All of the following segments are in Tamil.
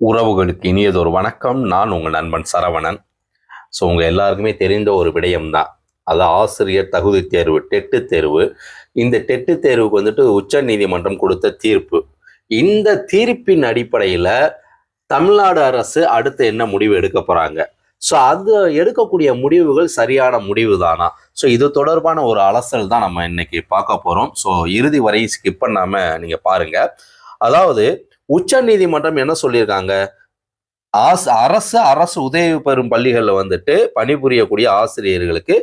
உறவுகளுக்கு இனியதொரு வணக்கம். நான் உங்கள் நண்பன் சரவணன். உங்கள் எல்லாருக்குமே தெரிந்த ஒரு விடயம்தான், அது ஆசிரியர் தகுதி தேர்வு, டெட்டு தேர்வு. இந்த டெட்டு தேர்வுக்கு உச்ச நீதிமன்றம் கொடுத்த தீர்ப்பு. இந்த தீர்ப்பின் அடிப்படையில் தமிழ்நாடு அரசு அடுத்து என்ன முடிவு எடுக்க போகிறாங்க? அது எடுக்கக்கூடிய முடிவுகள் சரியான முடிவு தானா? இது தொடர்பான ஒரு அலசல் தான் நம்ம இன்னைக்கு பார்க்க போகிறோம். இறுதி வரை ஸ்கிப் பண்ணாமல் நீங்கள் பாருங்கள். அதாவது உச்ச நீதிமன்றம் என்ன சொல்லியிருக்காங்க? அரசு உதவி பெறும் பள்ளிகளில் பணிபுரியக்கூடிய ஆசிரியர்களுக்கு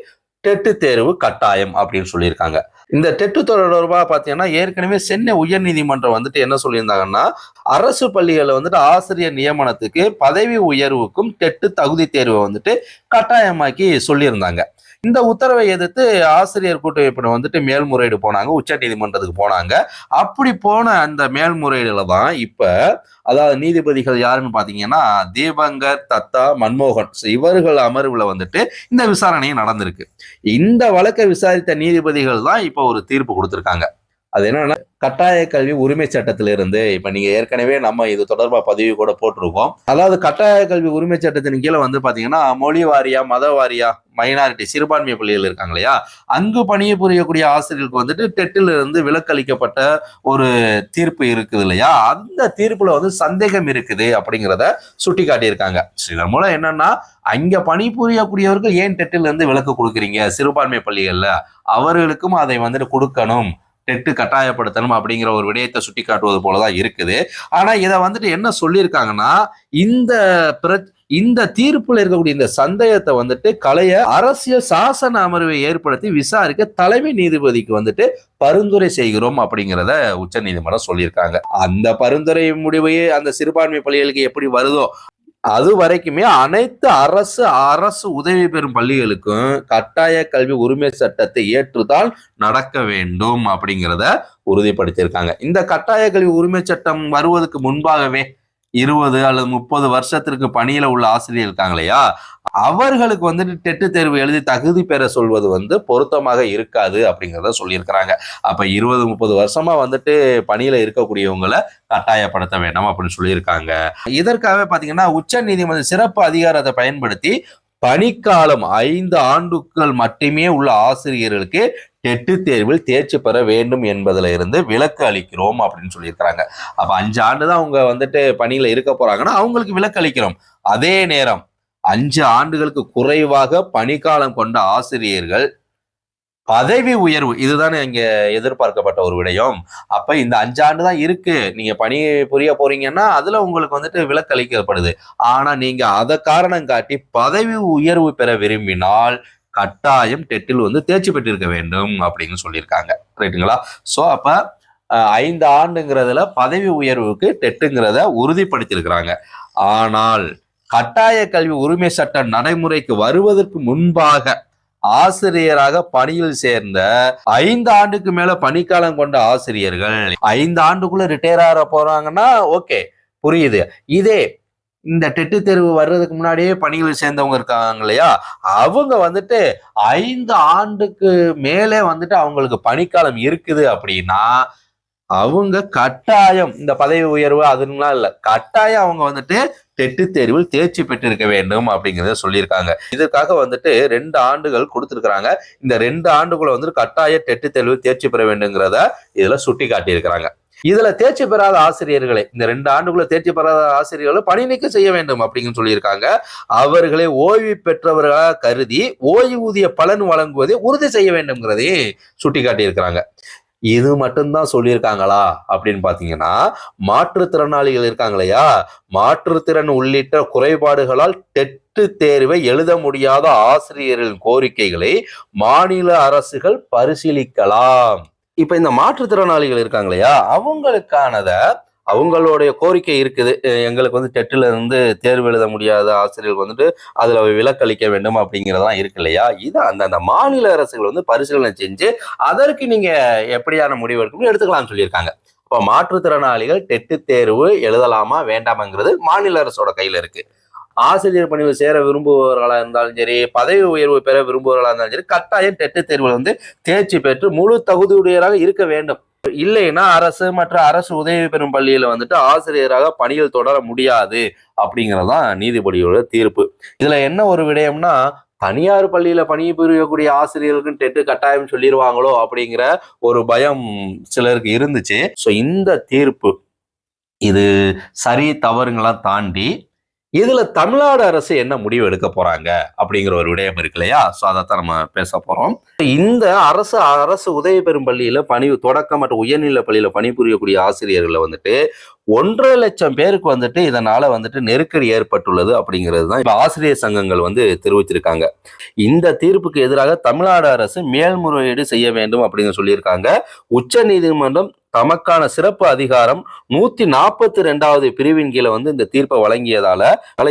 டெட்டு தேர்வு கட்டாயம் அப்படின்னு சொல்லியிருக்காங்க. இந்த டெட்டு தொடர்பாக பார்த்தீங்கன்னா ஏற்கனவே சென்னை உயர் நீதிமன்றம் என்ன சொல்லியிருந்தாங்கன்னா, அரசு பள்ளிகளில் ஆசிரியர் நியமனத்துக்கு பதவி உயர்வுக்கும் டெட்டு தகுதி தேர்வை கட்டாயமாக்கி சொல்லியிருந்தாங்க. இந்த உத்தரவை எதிர்த்து ஆசிரியர் கூட்டமைப்பினர் மேல்முறையீடு போனாங்க, உச்ச நீதிமன்றத்துக்கு போனாங்க. அப்படி போன அந்த மேல்முறையீடுல தான் இப்ப அதாவது நீதிபதிகள் யாருன்னு பாத்தீங்கன்னா தீபங்கர், தத்தா, மன்மோகன் இவர்கள் அமர்வுல இந்த விசாரணையும் நடந்திருக்கு. இந்த வழக்கை விசாரித்த நீதிபதிகள் தான் இப்ப ஒரு தீர்ப்பு கொடுத்திருக்காங்க. அது என்னன்னா, கட்டாய கல்வி உரிமை சட்டத்திலிருந்து இப்ப நீங்க ஏற்கனவே நம்ம இது தொடர்பா பதிவு கூட போட்டிருக்கோம். அதாவது கட்டாய கல்வி உரிமை சட்டத்தின் கீழே பாத்தீங்கன்னா மொழி வாரியா, மத வாரியா, மைனாரிட்டி சிறுபான்மை பள்ளிகள் இருக்காங்க இல்லையா, அங்கு பணிபுரியக்கூடிய ஆசிரியர்களுக்கு டெட்டில் இருந்து விலக்களிக்கப்பட்ட ஒரு தீர்ப்பு இருக்குது இல்லையா, அந்த தீர்ப்புல சந்தேகம் இருக்குது அப்படிங்கிறத சுட்டி காட்டியிருக்காங்க. இதன் மூலம் என்னன்னா, அங்க பணிபுரியக்கூடியவர்கள் ஏன் டெட்டில் இருந்து விலக்கு கொடுக்குறீங்க, சிறுபான்மை பள்ளிகள்ல அவர்களுக்கும் அதை கொடுக்கணும், டெட்டு கட்டாயப்படுத்தணும் அப்படிங்கிற ஒரு விடயத்தை சுட்டி காட்டுவது போலதான் இருக்குது. ஆனா இதை என்ன சொல்லியிருக்காங்கன்னா, இந்த தீர்ப்புல இருக்கக்கூடிய இந்த சந்தேகத்தை களைய அரசியல் சாசன அமர்வை ஏற்படுத்தி விசாரிக்க தலைமை நீதிபதிக்கு பரிந்துரை செய்கிறோம் அப்படிங்கிறத உச்ச நீதிமன்றம் சொல்லியிருக்காங்க. அந்த பரிந்துரை முடிவையே அந்த சிறுபான்மை பள்ளிகளுக்கு எப்படி வருதோ அது வரைக்குமே அனைத்து அரசு உதவி பெறும் பள்ளிகளுக்கும் கட்டாய கல்வி உரிமை சட்டத்தை ஏற்றுதான் நடக்க வேண்டும் அப்படிங்கிறத உறுதிப்படுத்தியிருக்காங்க. இந்த கட்டாய கல்வி உரிமை சட்டம் வருவதற்கு முன்பாகவே 20 அல்லது 30 வருஷத்திற்கு பணியில உள்ள ஆசிரியர் இருக்காங்க இல்லையா, அவர்களுக்கு டெட்டு தேர்வு எழுதி தகுதி பெற சொல்வது பொருத்தமாக இருக்காது அப்படிங்கிறத சொல்லியிருக்கிறாங்க. அப்ப 20-30 வருஷமா பணியில இருக்கக்கூடியவங்களை கட்டாயப்படுத்த வேண்டாம் அப்படின்னு சொல்லியிருக்காங்க. இதற்காக பாத்தீங்கன்னா உச்ச நீதிமன்ற சிறப்பு அதிகாரத்தை பயன்படுத்தி பணிக்காலம் 5 ஆண்டுகள் மட்டுமே உள்ள ஆசிரியர்களுக்கு டெட்டு தேர்வில் தேர்ச்சி பெற வேண்டும் என்பதுல இருந்து விலக்கு அளிக்கிறோம் அப்படின்னு சொல்லியிருக்கிறாங்க. அப்ப 5 ஆண்டு தான் அவங்க பணியில இருக்க போறாங்கன்னா அவங்களுக்கு விலக்கு அளிக்கிறோம். அதே நேரம் 5 ஆண்டுகளுக்கு குறைவாக பணிக்காலம் கொண்ட ஆசிரியர்கள் பதவி உயர்வு, இதுதானே இங்க எதிர்பார்க்கப்பட்ட ஒரு விடயம். அப்ப இந்த 5 ஆண்டு தான் இருக்கு, நீங்க பணி புரிய போறீங்கன்னா அதுல உங்களுக்கு விலக்கு அளிக்கப்படுது. ஆனா நீங்க அதை காரணம் காட்டி பதவி உயர்வு பெற விரும்பினால் கட்டாயம் டெட்டில் தேர்ச்சி பெற்றிருக்க வேண்டும் அப்படின்னு சொல்லியிருக்காங்க. ரைட்டுங்களா? அப்ப 5 ஆண்டுங்கிறதுல பதவி உயர்வுக்கு டெட்டுங்கிறத உறுதிப்படுத்தியிருக்கிறாங்க. ஆனால் கட்டாய கல்வி உரிமை சட்ட நடைமுறைக்கு வருவதற்கு முன்பாக ஆசிரியராக பணியில் சேர்ந்த 5 ஆண்டுக்கு மேல பணிக்காலம் கொண்ட ஆசிரியர்கள் 5 ஆண்டுக்குள்ள ரிட்டையர் ஆக போறாங்கன்னா ஓகே, புரியுது. இதே இந்த டெட்டு தேர்வு வர்றதுக்கு முன்னாடியே பணியில் சேர்ந்தவங்க இருக்காங்க இல்லையா, அவங்க 5 ஆண்டுக்கு மேலே அவங்களுக்கு பணிக்காலம் இருக்குது அப்படின்னா அவங்க கட்டாயம் இந்த பதவி உயர்வு அதுலாம் இல்ல, கட்டாயம் அவங்க டெட்டு தேர்வில் தேர்ச்சி பெற்றிருக்க வேண்டும் அப்படிங்கிறத சொல்லியிருக்காங்க. இதற்காக 2 ஆண்டுகள் கொடுத்திருக்கிறாங்க. இந்த 2 ஆண்டுக்குள்ள கட்டாய டெட்டு தேர்வில் தேர்ச்சி பெற வேண்டுங்கிறத இதுல சுட்டி காட்டியிருக்கிறாங்க. இதுல தேர்ச்சி பெறாத ஆசிரியர்களை, இந்த 2 ஆண்டுக்குள்ள தேர்ச்சி பெறாத ஆசிரியர்களை பணி நீக்கம் செய்ய வேண்டும் அப்படின்னு சொல்லியிருக்காங்க. அவர்களை ஓய்வு பெற்றவர்களாக கருதி ஓய்வூதிய பலன் வழங்குவதை உறுதி செய்ய வேண்டும்ங்கிறதே சுட்டி காட்டியிருக்கிறாங்க. இது மட்டும்தான் சொல்லியிருக்காங்களா அப்படின்னு பாத்தீங்கன்னா, மாற்றுத்திறனாளிகள் இருக்காங்க இல்லையா, மாற்றுத்திறன் உள்ளிட்ட குறைபாடுகளால் டெட்டு தேர்வை எழுத முடியாத ஆசிரியர்களின் கோரிக்கைகளை மாநில அரசுகள் பரிசீலிக்கலாம். இப்ப இந்த மாற்றுத்திறனாளிகள் இருக்காங்க இல்லையா, அவங்களுடைய கோரிக்கை இருக்குது, எங்களுக்கு டெட்டில இருந்து தேர்வு எழுத முடியாத ஆசிரியர்கள் அதுல விலக்களிக்க வேண்டும் அப்படிங்கிறதெல்லாம் இருக்கு இல்லையா, இது அந்த மாநில அரசுகள் பரிசீலனை செஞ்சு அதற்கு நீங்க எப்படியான முடிவு எடுக்கணும் எடுத்துக்கலாம்னு சொல்லியிருக்காங்க. இப்ப மாற்றுத்திறனாளிகள் டெட்டு தேர்வு எழுதலாமா வேண்டாமாங்கிறது மாநில அரசோட கையில இருக்கு. ஆசிரியர் பணியில் சேர விரும்புபவர்களா இருந்தாலும் சரி, பதவி உயர்வு பெற விரும்புபவர்களா இருந்தாலும் சரி, கட்டாயம் டெட்டு தேர்வில் தேர்ச்சி பெற்று முழு தகுதியுடையராக இருக்க வேண்டும். இல்லைன்னா அரசு மற்ற அரசு உதவி பெறும் பள்ளியில வந்துட்டு ஆசிரியராக பணியில் தொடர முடியாது அப்படிங்கறதுதான் நீதிபதியோட தீர்ப்பு. இதுல என்ன ஒரு விடயம்னா, தனியார் பள்ளியில பணிபுரியக்கூடிய ஆசிரியர்களுக்கு டெட்டு கட்டாயம் சொல்லிடுவாங்களோ அப்படிங்கிற ஒரு பயம் சிலருக்கு இருந்துச்சு. ஸோ இந்த தீர்ப்பு இது சரி தவறுங்களாம் தாண்டி இதுல தமிழ்நாடு அரசு என்ன முடிவு எடுக்க போறாங்க அப்படிங்கிற ஒரு விடயம் இருக்கு இல்லையா? சோ அதைத்தான் நம்ம பேச போறோம். இந்த அரசு உதவி பெறும் பள்ளியில தொடக்க மற்றும் உயர்நிலை பள்ளியில பணிபுரியக்கூடிய ஆசிரியர்களை வந்துட்டு 1.5 லட்சம் பேருக்கு வந்துட்டு இதனால வந்துட்டு நெருக்கடி ஏற்பட்டுள்ளது அப்படிங்கிறது தான் இப்ப ஆசிரியர் சங்கங்கள் வந்து தெரிவிச்சிருக்காங்க. இந்த தீர்ப்புக்கு எதிராக தமிழ்நாடு அரசு மேல்முறையீடு செய்ய வேண்டும் அப்படின்னு சொல்லியிருக்காங்க. உச்ச நீதிமன்றம் தமக்கான சிறப்பு அதிகாரம் 142வது பிரிவின் கீழே வந்து இந்த தீர்ப்பை வழங்கியதால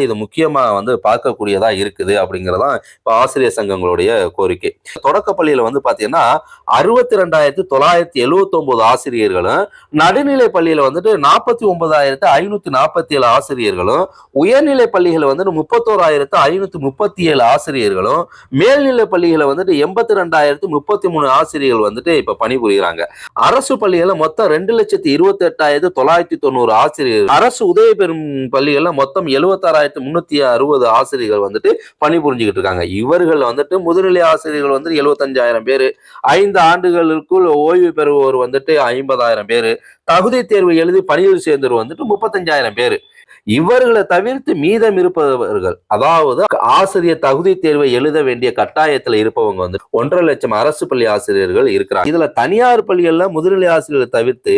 இது முக்கியமா வந்து பார்க்கக்கூடியதா இருக்குது அப்படிங்கறதான் இப்ப ஆசிரியர் சங்கங்களுடைய கோரிக்கை. தொடக்க பள்ளியில வந்து பாத்தீங்கன்னா 62,979 ஆசிரியர்களும், நடுநிலை பள்ளியில வந்துட்டு 49,547 ஆசிரியர்களும், உயர்நிலை பள்ளிகள் வந்துட்டு 31,537 ஆசிரியர்களும், மேல்நிலை பள்ளிகளை வந்துட்டு 82,033 ஆசிரியர்கள் வந்துட்டு இப்ப பணிபுரிகிறாங்க. அரசு பள்ளிகளை மொத்தம் 2,28,990 ஆசிரியர்கள், அரசு உதவி பெறும் பள்ளிகள்ல மொத்தம் 76,360 ஆசிரியர்கள் வந்துட்டு பணிபுரிஞ்சுக்கிட்டு இருக்காங்க. இவர்கள் வந்துட்டு முதுநிலை ஆசிரியர்கள் வந்து 75,000 பேரு, 5 ஆண்டுகளுக்குள் ஓய்வு பெறுவோர் வந்துட்டு 50,000 பேரு, தகுதி தேர்வு எழுதி பணியில் சேர்ந்தவர் வந்துட்டு 35,000 பேரு. இவர்களை தவிர்த்து மீதம் இருப்பவர்கள், அதாவது ஆசிரியர் தகுதி தேர்வை எழுத வேண்டிய கட்டாயத்தில் இருப்பவங்க வந்து 1.5 லட்சம் அரசு பள்ளி ஆசிரியர்கள் இருக்கிறாங்க. இதுல தனியார் பள்ளிகள்ல முதுநிலை ஆசிரியர்களை தவிர்த்து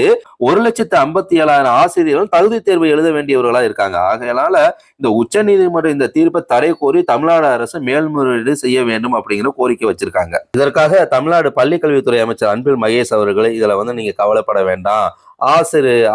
1,57,000 ஆசிரியர்கள் தகுதி தேர்வை எழுத வேண்டியவர்களா இருக்காங்க. ஆகையால இந்த உச்ச நீதிமன்றம் இந்த தீர்ப்பை தடை கோரி தமிழ்நாடு அரசு மேல்முறையீடு செய்ய வேண்டும் அப்படிங்கிற கோரிக்கை வச்சிருக்காங்க. இதற்காக தமிழ்நாடு பள்ளிக்கல்வித்துறை அமைச்சர் அன்பில் மகேஷ் அவர்கள் இதுல வந்து நீங்க கவலைப்பட வேண்டாம்,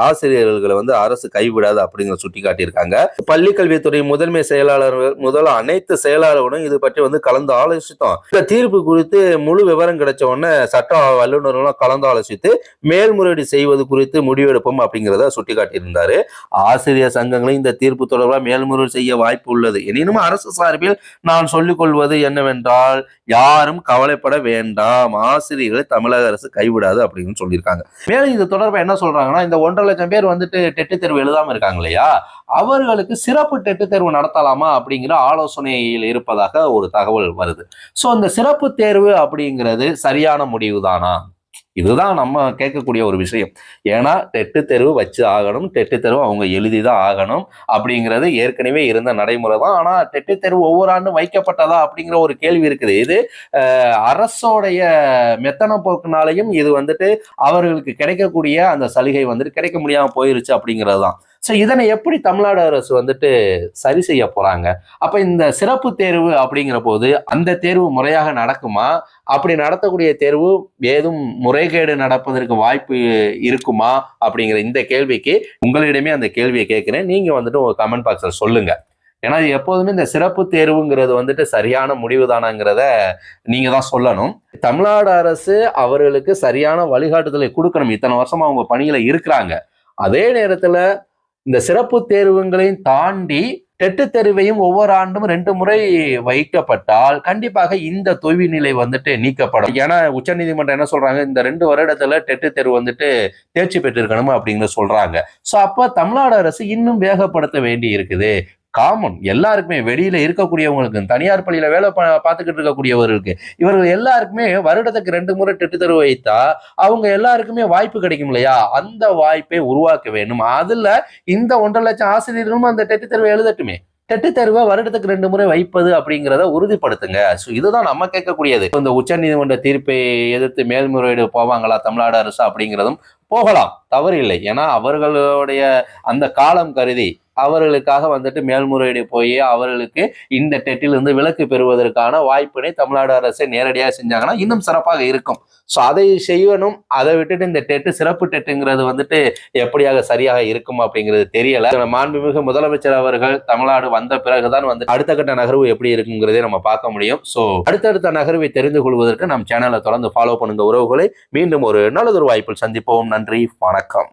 ஆசிரியர்களை வந்து அரசு கைவிடாது அப்படிங்கிற சுட்டி காட்டியிருக்காங்க. பள்ளிக்கல்வித்துறை முதன்மை செயலாளர்கள் முதல் அனைத்து செயலாளர்களுடன் இது பற்றி வந்து கலந்து ஆலோசித்தோம். இந்த தீர்ப்பு குறித்து முழு விவரம் கிடைச்ச உடனே சட்ட வல்லுநர்களும் கலந்து ஆலோசித்து மேல்முறையீடு செய்வது குறித்து முடிவெடுப்போம் அப்படிங்கிறத சுட்டி காட்டியிருந்தாரு. ஆசிரியர் சங்கங்களும் இந்த தீர்ப்பு தொடர்பாக மேல்முறையீடு செய்ய வாய்ப்பு உள்ளது. எனினும் அரசு சார்பில் நான் சொல்லிக் கொள்வது என்னவென்றால், யாரும் கவலைப்பட வேண்டாம், ஆசிரியர்களை தமிழக அரசு கைவிடாது அப்படின்னு சொல்லியிருக்காங்க. மேலும் இது தொடர்பாக என்ன சொல்றாங்கன்னா, இந்த 1.5 லட்சம் பேர் வந்துட்டு டெட்டு தேர்வு எழுதாம இருக்காங்க இல்லையா, அவர்களுக்கு சிறப்பு டெட்டு தேர்வு நடத்தலாமா அப்படிங்கிற ஆலோசனையில் இருப்பதாக ஒரு தகவல் வருது. சோ இந்த சிறப்பு தேர்வு அப்படிங்கிறது சரியான முடிவு தானா? இதுதான் நம்ம கேட்கக்கூடிய ஒரு விஷயம். ஏன்னா டெட்டு தேர்வு வச்சு ஆகணும், டெட்டு தேர்வு அவங்க எழுதிதான் ஆகணும் அப்படிங்கிறது ஏற்கனவே இருந்த நடைமுறை தான். ஆனா டெட்டு தேர்வு ஒவ்வொரு ஆண்டும் வைக்கப்பட்டதா அப்படிங்கிற ஒரு கேள்வி இருக்குது. இது அரசோடைய மெத்தன போக்குனாலையும் இது வந்துட்டு அவர்களுக்கு கிடைக்கக்கூடிய அந்த சலுகை வந்துட்டு கிடைக்க முடியாம போயிருச்சு அப்படிங்கிறது தான். ஸோ இதனை எப்படி தமிழ்நாடு அரசு வந்துட்டு சரி செய்ய போறாங்க? அப்ப இந்த சிறப்பு தேர்வு அப்படிங்கிற போது அந்த தேர்வு முறையாக நடக்குமா? அப்படி நடத்தக்கூடிய தேர்வு ஏதும் முறைகேடு நடப்பதற்கு வாய்ப்பு இருக்குமா அப்படிங்கிற இந்த கேள்விக்கு உங்களிடமே அந்த கேள்வியை கேட்கிறேன். நீங்க வந்துட்டு உங்க கமெண்ட் பாக்ஸ்ல சொல்லுங்க. ஏன்னா எப்போதுமே இந்த சிறப்பு தேர்வுங்கிறது வந்துட்டு சரியான முடிவு தானாங்கிறத நீங்க தான் சொல்லணும். தமிழ்நாடு அரசு அவர்களுக்கு சரியான வழிகாட்டுதலை கொடுக்கணும். இத்தனை வருஷமா அவங்க பணியில இருக்கிறாங்க. அதே நேரத்துல இந்த சிறப்பு தேர்வுகளையும் தாண்டி டெட்டு தேர்வையும் ஒவ்வொரு ஆண்டும் 2 முறை வைக்கப்பட்டால் கண்டிப்பாக இந்த தொய்வு நிலை வந்துட்டு நீக்கப்படும். ஏன்னா உச்ச நீதிமன்றம் என்ன சொல்றாங்க, இந்த 2 வருடத்துல டெட்டு தேர்வு வந்துட்டு தேர்ச்சி பெற்றிருக்கணும் அப்படின்னு சொல்றாங்க. சோ அப்ப தமிழ்நாடு அரசு இன்னும் வேகப்படுத்த வேண்டி இருக்குது. காமன் எல்லாருக்குமே, வெளியில இருக்கக்கூடியவங்களுக்கு, தனியார் பள்ளியில வேலை பார்த்துக்கிட்டு இருக்கக்கூடியவர்களுக்கு, இவர்கள் எல்லாருக்குமே வருடத்துக்கு 2 முறை டெட்டு தேர்வு வைத்தா அவங்க எல்லாருக்குமே வாய்ப்பு கிடைக்கும் இல்லையா? அந்த வாய்ப்பை உருவாக்க வேண்டும். அதுல இந்த 1.5 லட்சம் ஆசிரியர்களும் அந்த டெட்டு தேர்வை எழுதட்டுமே. டெட்டு தேர்வை வருடத்துக்கு 2 முறை வைப்பது அப்படிங்கிறத உறுதிப்படுத்துங்க. ஸோ இதுதான் நம்ம கேட்கக்கூடியது. இந்த உச்ச நீதிமன்ற தீர்ப்பை எதிர்த்து மேல்முறையீடு போவாங்களா தமிழ்நாடு அரசு அப்படிங்கிறதும் போகலாம், தவறு இல்லை. ஏன்னா அவர்களுடைய அந்த காலம் கருதி அவர்களுக்காக வந்துட்டு மேல்முறையீடு போய் அவர்களுக்கு இந்த டெட்டிலிருந்து விலக்கு பெறுவதற்கான வாய்ப்பினை தமிழ்நாடு அரசு நேரடியாக செஞ்சாங்கன்னா இன்னும் சிறப்பாக இருக்கும். ஸோ அதை செய்யணும். அதை விட்டுட்டு இந்த டெட்டு சிறப்பு டெட்டுங்கிறது வந்துட்டு எப்படியாக சரியாக இருக்கும் அப்படிங்கிறது தெரியல. மாண்புமிகு முதலமைச்சர் அவர்கள் தமிழ்நாடு வந்த பிறகுதான் வந்து அடுத்த கட்ட நகர்வு எப்படி இருக்குங்கிறதே நம்ம பார்க்க முடியும். ஸோ அடுத்தடுத்த நகர்வை தெரிந்து கொள்வதற்கு நம் சேனலை தொடர்ந்து ஃபாலோ பண்ணுங்க உறவுகளை. மீண்டும் ஒரு நல்லதொரு வாய்ப்பில் சந்திப்போம். நன்றி, வணக்கம்.